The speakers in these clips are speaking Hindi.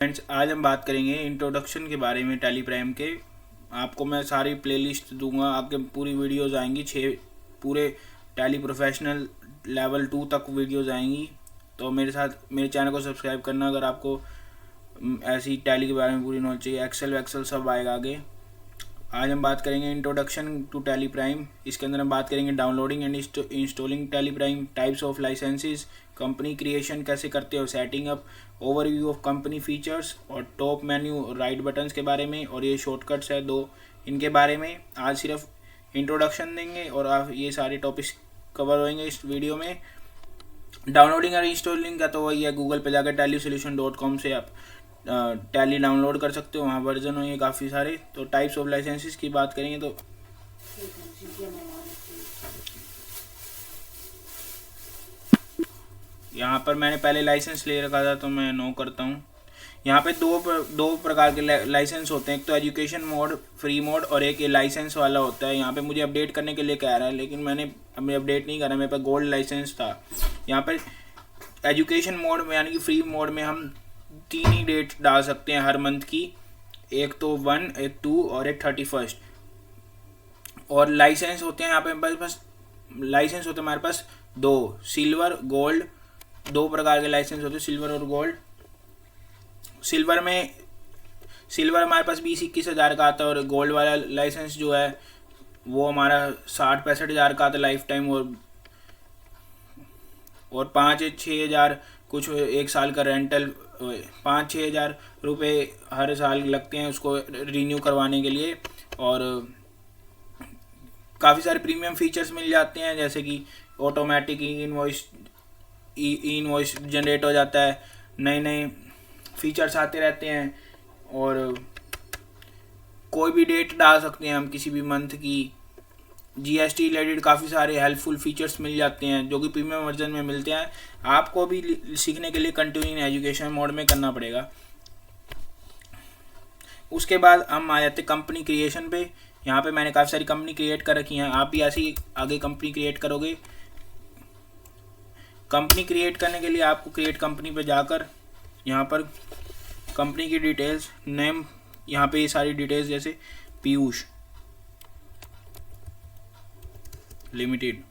फ्रेंड्स, आज हम बात करेंगे इंट्रोडक्शन के बारे में टैली प्राइम के। आपको मैं सारी प्लेलिस्ट दूंगा, आपके पूरी वीडियोस आएंगी, 6 पूरे टैली प्रोफेशनल लेवल 2 तक वीडियोस आएंगी। तो मेरे साथ मेरे चैनल को सब्सक्राइब करना अगर आपको ऐसी टैली के बारे में पूरी नॉलेज चाहिए। एक्सेल वैक्सेल सब आएगा आगे। आज हम बात करेंगे इंट्रोडक्शन टू टैली प्राइम। इसके अंदर हम बात करेंगे downloading and installing Tally Prime, types of licenses, company creation कैसे करते हो, setting up, overview of company features और टॉप मेन्यू राइट बटन्स के बारे में, और ये शॉर्टकट्स है 2 इनके बारे में। आज सिर्फ इंट्रोडक्शन देंगे और आप ये सारे टॉपिक्स कवर होंगे इस वीडियो में। डाउनलोडिंग और इंस्टॉलिंग का तो वही है, गूगल पे जाकर tallysolution.com से आप टैली डाउनलोड कर सकते हो, वहाँ वर्जन होंगे काफ़ी सारे। तो टाइप्स ऑफ लाइसेंसेस की बात करेंगे तो यहाँ पर मैंने पहले लाइसेंस ले रखा था तो मैं नो करता हूँ। यहाँ पे दो प्रकार के लाइसेंस होते हैं, एक तो एजुकेशन मोड फ्री मोड और एक ये लाइसेंस वाला होता है। यहाँ पे मुझे अपडेट करने के लिए कह रहा है, लेकिन मैंने अभी अपडेट नहीं करा, मेरे पास गोल्ड लाइसेंस था। यहाँ पर एजुकेशन मोड में यानी कि फ्री मोड में हम 3 ही डेट डाल सकते हैं हर मंथ की, एक तो 1, एक 2 और एक 31। और लाइसेंस होते हैं यहाँ पे बस लाइसेंस होते हैं हमारे पास 2, सिल्वर गोल्ड। 2 प्रकार के लाइसेंस होते हैं, सिल्वर और गोल्ड। सिल्वर हमारे पास 20-21 हज़ार का आता है, और गोल्ड वाला लाइसेंस जो है वो हमारा 60-65 हज़ार का आता है लाइफ टाइम, और 5-6 हज़ार कुछ एक साल का रेंटल, 5-6 हज़ार रुपये हर साल लगते हैं उसको रिन्यू करवाने के लिए। और काफ़ी सारे प्रीमियम फीचर्स मिल जाते हैं, जैसे कि ऑटोमेटिक इनवॉइस जनरेट हो जाता है, नए फीचर्स आते रहते हैं, और कोई भी डेट डाल सकते हैं हम किसी भी मंथ की। GST रिलेटेड काफ़ी सारे हेल्पफुल फीचर्स मिल जाते हैं जो कि प्रीमियम वर्जन में मिलते हैं। आपको भी सीखने के लिए कंटिन्यू एजुकेशन मोड में करना पड़ेगा। उसके बाद हम आ जाते कंपनी क्रिएशन पे। यहाँ पे मैंने काफ़ी सारी कंपनी क्रिएट कर रखी हैं, आप भी ऐसी आगे कंपनी क्रिएट करोगे। कंपनी क्रिएट करने के लिए आपको क्रिएट कंपनी पे जाकर यहाँ पर कंपनी की डिटेल्स, नेम, यहाँ पे ये सारी डिटेल्स जैसे पीयूष लिमिटेड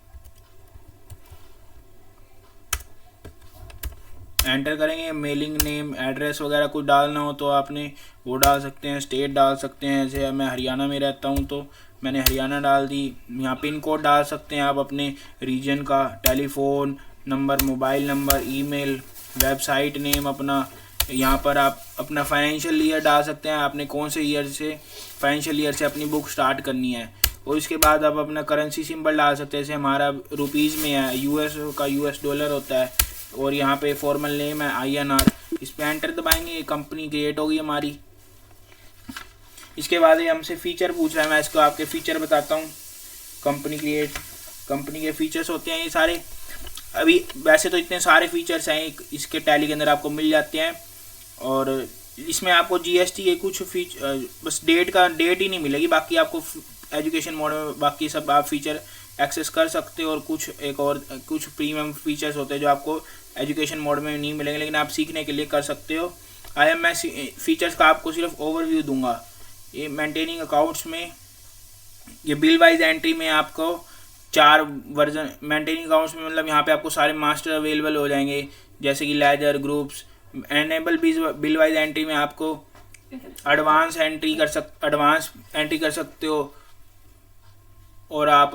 एंटर करेंगे। मेलिंग नेम, एड्रेस वगैरह कुछ डालना हो तो आपने वो डाल सकते हैं, स्टेट डाल सकते हैं। जैसे मैं हरियाणा में रहता हूँ तो मैंने हरियाणा डाल दी। यहाँ पिन कोड डाल सकते हैं आप अपने रीजन का, telephone number, mobile number, email, website name अपना। यहाँ पर आप अपना फाइनेंशियल ईयर डाल सकते हैं, आपने कौन से फाइनेंशियल ईयर से अपनी बुक स्टार्ट करनी है। और इसके बाद आप अपना करेंसी सिंबल डाल सकते हैं, जैसे हमारा रुपीज़ में है, यूएस का यूएस डॉलर होता है, और यहाँ पे फॉर्मल नेम है INR। इस पर एंटर दबाएंगे, ये कंपनी क्रिएट होगी हमारी। इसके बाद ये हमसे फीचर पूछ रहा है, मैं इसको आपके फीचर बताता हूँ। कंपनी के फीचर्स होते हैं ये सारे। अभी वैसे तो इतने सारे फीचर्स हैं इसके टैली के अंदर आपको मिल जाते हैं, और इसमें आपको GST के कुछ बस डेट ही नहीं मिलेगी, बाकी आपको एजुकेशन मोड में बाकी सब आप फीचर एक्सेस कर सकते हो। और कुछ प्रीमियम फीचर्स होते हैं जो आपको एजुकेशन मोड में नहीं मिलेंगे, लेकिन आप सीखने के लिए कर सकते हो। मैं फीचर्स का आपको सिर्फ ओवरव्यू दूंगा। ये मेंटेनिंग अकाउंट्स में, ये बिल वाइज एंट्री में आपको 4 वर्जन मेंटेनिंग अकाउंट्स में, मतलब यहाँ पे आपको सारे मास्टर अवेलेबल हो जाएंगे, जैसे कि ledger groups. Enable bill wise entry में आपको एडवांस एंट्री कर सकते हो। और आप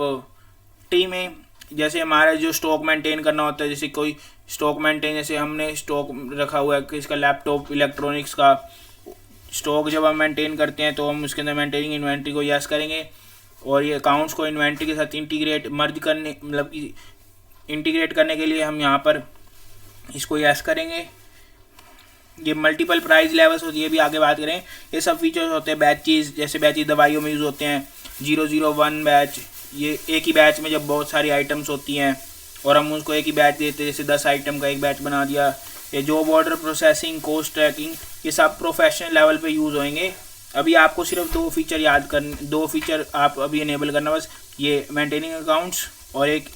टी में जैसे हमारा जो स्टॉक मेंटेन करना होता है, जैसे कोई स्टॉक मेंटेन, जैसे हमने स्टॉक रखा हुआ है किसका, लैपटॉप इलेक्ट्रॉनिक्स का स्टॉक, जब हम मेंटेन करते हैं तो हम उसके अंदर मेंटेनिंग इन्वेंट्री को यस करेंगे। और ये अकाउंट्स को इन्वेंट्री के साथ इंटीग्रेट करने के लिए हम यहाँ पर इसको यस करेंगे। ये मल्टीपल प्राइस लेवल्स होती है, भी आगे बात करें। ये सब फीचर्स होते हैं। बैचेस, जैसे बैचेस दवाइयों में यूज़ होते हैं, 001 बैच, ये एक ही बैच में जब बहुत सारी आइटम्स होती हैं और हम उसको एक ही बैच देते हैं, जैसे 10 आइटम का एक बैच बना दिया। ये job order processing, cost tracking, ये सब प्रोफेशनल लेवल पे यूज़ होंगे। अभी आपको सिर्फ 2 फीचर आप अभी इनेबल करना, बस ये मेंटेनिंग अकाउंट्स और एक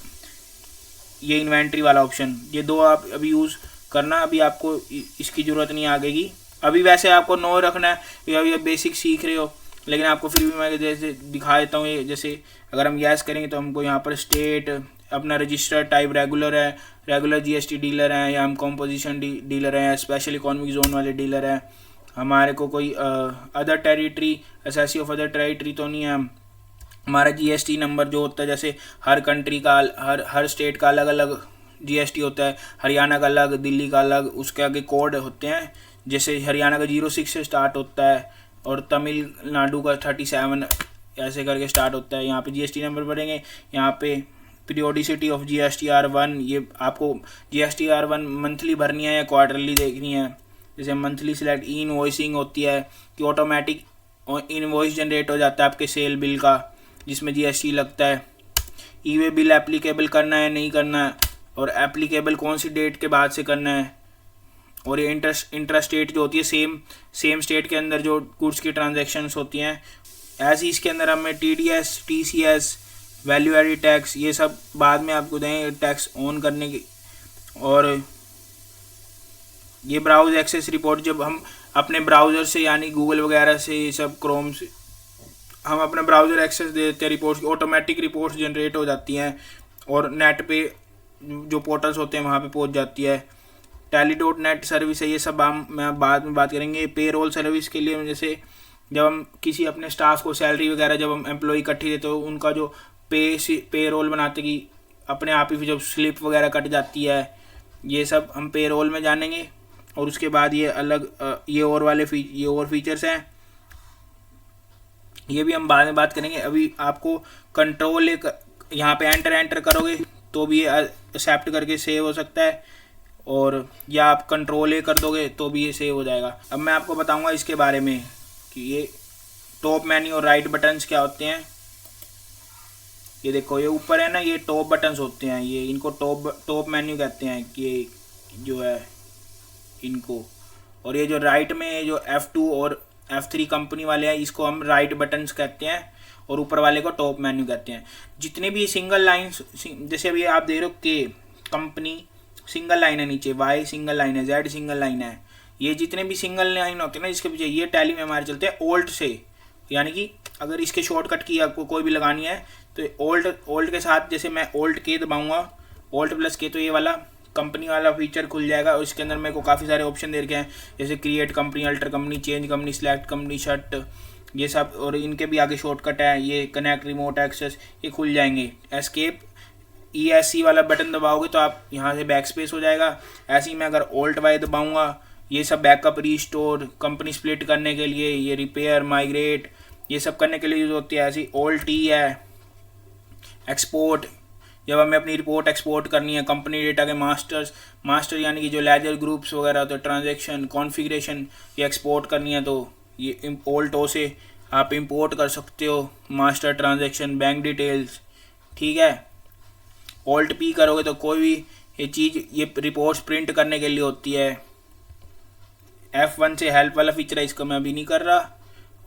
ये इन्वेंट्री वाला ऑप्शन, ये 2 आप अभी यूज़ करना। अभी आपको इसकी ज़रूरत नहीं आएगी। अभी वैसे आपको नो रखना है, ये बेसिक सीख रहे हो, लेकिन आपको फिर भी मैं जैसे दिखा देता हूँ। ये जैसे अगर हम यस करेंगे तो हमको यहाँ पर स्टेट, अपना रजिस्टर टाइप रेगुलर है, रेगुलर जीएसटी डीलर हैं, या हम कॉम्पोजिशन डीलर हैं, स्पेशल इकोनॉमिक जोन वाले डीलर हैं। हमारे को कोई other territory, SSC of other territory तो नहीं है। हमारा जीएसटी नंबर जो होता है, जैसे हर कंट्री का, हर स्टेट का अलग अलग जीएसटी होता है, हरियाणा का अलग, दिल्ली का अलग, उसके आगे कोड होते हैं। जैसे हरियाणा का 06 से स्टार्ट होता है और तमिलनाडु का 37 ऐसे करके स्टार्ट होता है। यहाँ पे जीएसटी नंबर भरेंगे। यहाँ पे पीरियोडिसिटी ऑफ GSTR1, ये आपको GSTR1 मंथली भरनी है या क्वार्टरली देखनी है। जैसे मंथली सिलेक्ट, ई इनवॉइसिंग होती है कि ऑटोमेटिक इनवॉइस जनरेट हो जाता है आपके सेल बिल का, जिसमें जीएसटी लगता है। ई वे बिल एप्लीकेबल करना है नहीं करना है, और एप्लीकेबल कौन सी डेट के बाद से करना है। और ये इंट्रास्टेट जो होती है, सेम स्टेट के अंदर जो गुड्स की ट्रांजैक्शंस होती हैं। ऐसे ही इसके अंदर हमें TDS, TCS, value added tax, ये सब बाद में आपको देंगे टैक्स ऑन करने की। और ये ब्राउज एक्सेस रिपोर्ट, जब हम अपने ब्राउज़र से यानी गूगल वगैरह से, ये सब क्रोम से हम अपना ब्राउज़र एक्सेस दे देते हैं, रिपोर्ट्स ऑटोमेटिक रिपोर्ट्स जनरेट हो जाती हैं और नेट पे जो पोर्टल्स होते हैं वहाँ पे पहुँच जाती है। Tally.net सर्विस है, ये सब मैं बाद में बात करेंगे। पे रोल सर्विस के लिए, जैसे जब हम किसी अपने स्टाफ को सैलरी वगैरह, जब हम एम्प्लॉय इकट्ठी देते तो उनका जो पे रोल बनाते कि अपने आप ही जब स्लिप वगैरह कट जाती है, ये सब हम पे रोल में जानेंगे। और उसके बाद ये अलग ये और फीचर्स हैं, ये भी हम बाद में बात करेंगे। अभी आपको कंट्रोल यहाँ पे एंटर करोगे तो भी ये एक्सेप्ट करके सेव हो सकता है, और या आप कंट्रोल कर दोगे तो भी ये सेव हो जाएगा। अब मैं आपको बताऊंगा इसके बारे में कि ये टॉप मेन्यू और राइट बटन्स क्या होते हैं। ये देखो, ये ऊपर है ना, ये टॉप बटन्स होते हैं, ये इनको टॉप मेन्यू कहते हैं कि जो है इनको। और ये जो राइट में जो F2 और F3 कंपनी वाले हैं, इसको हम राइट बटन्स कहते हैं, और ऊपर वाले को टॉप मेन्यू कहते हैं। जितने भी सिंगल लाइन, जैसे अभी आप देख रहे हो कि कंपनी सिंगल लाइन है, नीचे Y सिंगल लाइन है, Z सिंगल लाइन है, ये जितने भी सिंगल लाइन होते हैं ना इसके पीछे, ये टैली में हमारे चलते हैं ओल्ट से। यानी कि अगर इसके शॉर्टकट की आपको कोई भी लगानी है तो ओल्ट के साथ, जैसे मैं Alt K दबाऊंगा, Alt+K, तो ये वाला कंपनी वाला फीचर खुल जाएगा। और इसके अंदर मेरे को काफ़ी सारे ऑप्शन दे रखे हैं, जैसे create company, alter company, change company, select company, shut, ये सब। और इनके भी आगे शॉर्टकट है, ये कनेक्ट, रिमोट एक्सेस, ये खुल जाएंगे। एस्केप ESC वाला बटन दबाओगे तो आप यहाँ से बैक स्पेस हो जाएगा। ऐसे ही मैं अगर Alt Y दबाऊंगा, ये सब बैकअप, रीस्टोर, कंपनी स्प्लिट करने के लिए, ये रिपेयर, माइग्रेट, ये सब करने के लिए यूज़ होती है। ऐसी Alt T है एक्सपोर्ट, जब हमें अपनी रिपोर्ट एक्सपोर्ट करनी है कंपनी डेटा के मास्टर यानी कि जो लेजर ग्रुप्स वगैरह होते हैं, ट्रांजैक्शन, कॉन्फ़िगरेशन, ये एक्सपोर्ट करनी है तो ये Alt O से आप इंपोर्ट कर सकते हो मास्टर ट्रांजैक्शन, बैंक डिटेल्स, ठीक है। Alt P करोगे तो कोई भी ये चीज़, ये रिपोर्ट्स प्रिंट करने के लिए होती है। F1 से हेल्प वाला फीचर है, इसका मैं अभी नहीं कर रहा।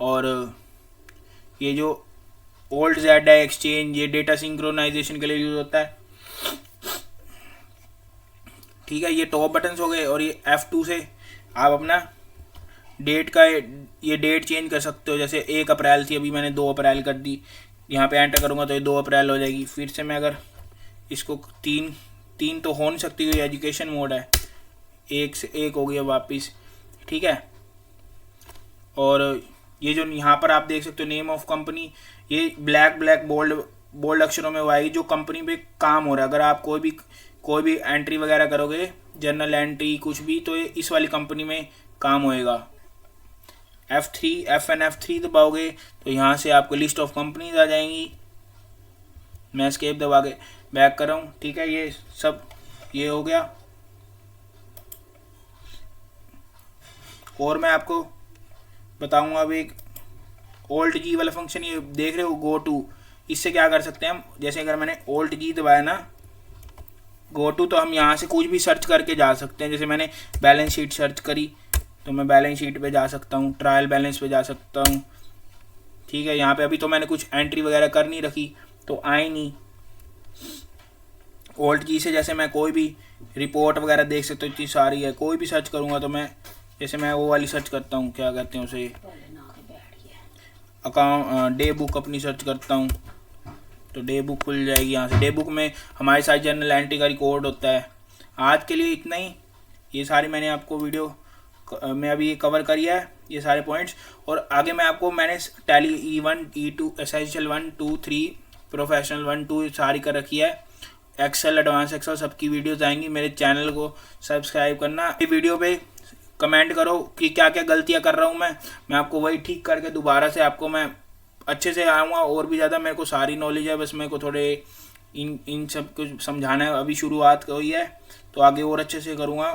और ये जो Alt Z है एक्सचेंज, ये डेटा सिंक्रोनाइजेशन के लिए यूज़ होता है, ठीक है। ये टॉप बटन्स हो गए। और ये F2 से आप अपना डेट का ये डेट चेंज कर सकते हो। जैसे 1 अप्रैल थी, अभी मैंने 2 अप्रैल कर दी, यहाँ पे एंटर करूँगा तो ये 2 अप्रैल हो जाएगी। फिर से मैं अगर इसको 3 तो हो नहीं सकती, ये एजुकेशन मोड है, 1 से 1 हो गया वापस, ठीक है। और ये जो यहाँ पर आप देख सकते हो नेम ऑफ कंपनी, ये ब्लैक बोल्ड अक्षरों में हुआ है जो कंपनी पे काम हो रहा है। अगर आप कोई भी एंट्री वगैरह करोगे, जर्नल एंट्री कुछ भी, तो ये इस वाली कंपनी में काम होएगा। F3 दबाओगे तो यहाँ से आपको लिस्ट ऑफ कंपनीज आ जाएंगी। मैं एस्केप दबा के बैक कर रहा हूँ, ठीक है। ये सब ये हो गया। और मैं आपको बताऊंगा अब एक Alt G वाला फंक्शन, ये देख रहे हो गो टू, इससे क्या कर सकते हैं हम। जैसे अगर मैंने Alt G दबाया ना, गो टू, तो हम यहाँ से कुछ भी सर्च करके जा सकते हैं। जैसे मैंने बैलेंस शीट सर्च करी तो मैं बैलेंस शीट पे जा सकता हूँ, ट्रायल बैलेंस पे जा सकता हूँ, ठीक है। यहाँ पे अभी तो मैंने कुछ एंट्री वगैरह कर नहीं रखी तो आई नहीं। Alt G से जैसे मैं कोई भी रिपोर्ट वगैरह देख सकता हूँ, इतनी सारी है, कोई भी सर्च करूँगा तो मैं जैसे मैं वो वाली सर्च करता हूँ, क्या कहते हैं उसे, अकाउंट डे बुक अपनी सर्च करता हूँ तो डे बुक खुल जाएगी यहाँ से। डे बुक में हमारे साथ जर्नल एंट्री का रिकॉर्ड होता है। आज के लिए इतना ही। ये सारी मैंने आपको वीडियो में अभी ये कवर करी है, ये सारे पॉइंट्स। और आगे मैंने tally E1 E2 essential 1 2 3 professional 1 2 सारी कर रखी है। एक्सेल, एडवांस एक्सेल सबकी वीडियोस आएंगी। मेरे चैनल को सब्सक्राइब करना। ये वीडियो पे कमेंट करो कि क्या क्या गलतियाँ कर रहा हूँ मैं आपको वही ठीक करके दोबारा से आपको मैं अच्छे से आऊँगा। और भी ज़्यादा मेरे को सारी नॉलेज है, बस मेरे को थोड़े इन सब कुछ समझाना है। अभी शुरुआत हुई है तो आगे और अच्छे से करूँगा।